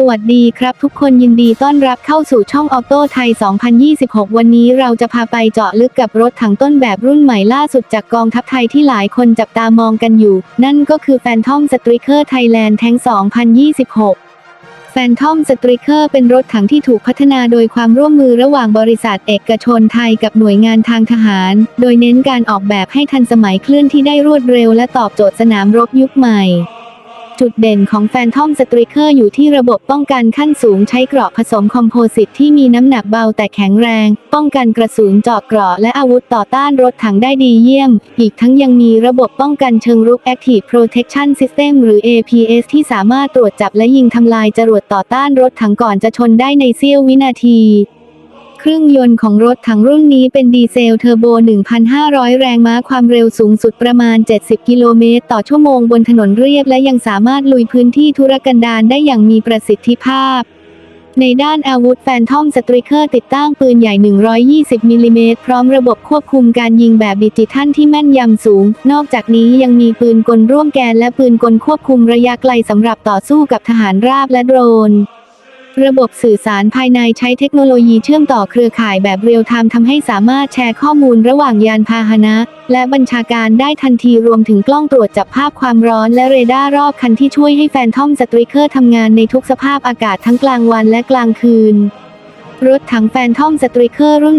วัสดีครับทุกคนยินดีต้อนรับเข้าสู่ช่องออโต้ไทย 2026 วันนี้เราจะพาไปเจาะลึกกับรถถังต้นแบบรุ่นใหม่ล่าสุดจากกองทัพไทยที่หลายคนจับตามองกันอยู่ นั่นก็คือ Phantom Striker Thailand Tank 2026 Phantom Striker เป็นรถถังที่ถูกพัฒนาโดยความร่วมมือระหว่างบริษัทเอกชนไทยกับหน่วยงานทางทหาร โดยเน้นการออกแบบให้ทันสมัยเคลื่อนที่ได้รวดเร็วและตอบโจทย์สนามรบยุคใหม่จุดเด่นของ Phantom Striker อยู่ที่ระบบป้องกันขั้นสูงใช้เกราะผสมคอมโพสิตที่มีน้ำหนักเบาแต่แข็งแรงป้องกันกระสุนเจาะเกราะและอาวุธต่อต้านรถถังได้ดีเยี่ยมอีกทั้งยังมีระบบป้องกันเชิงรุก Active Protection System หรือ APS ที่สามารถตรวจจับและยิงทำลายจรวดต่อต้านรถถังก่อนจะชนได้ในเสี้ยววินาทีเครื่องยนต์ของรถถังรุ่นนี้เป็นดีเซลเทอร์โบ 1,500 แรงม้าความเร็วสูงสุดประมาณ 70 กิโลเมตรต่อชั่วโมงบนถนนเรียบและยังสามารถลุยพื้นที่ทุรกันดารได้อย่างมีประสิทธิภาพในด้านอาวุธ Phantom Striker ติดตั้งปืนใหญ่ 120 มิลลิเมตรพร้อมระบบควบคุมการยิงแบบดิจิทัลที่แม่นยำสูงนอกจากนี้ยังมีปืนกลร่วมแกนและปืนกลควบคุมระยะไกลสำหรับต่อสู้กับทหารราบและโดรนระบบสื่อสารภายในใช้เทคโนโลยีเชื่อมต่อเครือข่ายแบบเรียลไทม์ทำให้สามารถแชร์ข้อมูลระหว่างยานพาหนะและบัญชาการได้ทันทีรวมถึงกล้องตรวจจับภาพความร้อนและเรดาร์รอบคันที่ช่วยให้Phantom Strikerทำงานในทุกสภาพอากาศทั้งกลางวันและกลางคืนรถถังPhantom Striker รุ่น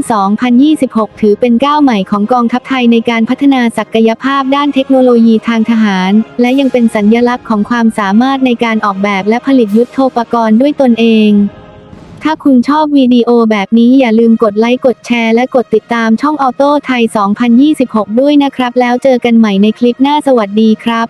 2026 ถือเป็นก้าวใหม่ของกองทัพไทยในการพัฒนาศักยภาพด้านเทคโนโลยีทางทหารและยังเป็นสัญลักษณ์ของความสามารถในการออกแบบและผลิตยุทโธปกรณ์ด้วยตนเองถ้าคุณชอบวิดีโอแบบนี้อย่าลืมกดไลค์กดแชร์และกดติดตามช่องออโต้ไทย 2026 ด้วยนะครับแล้วเจอกันใหม่ในคลิปหน้าสวัสดีครับ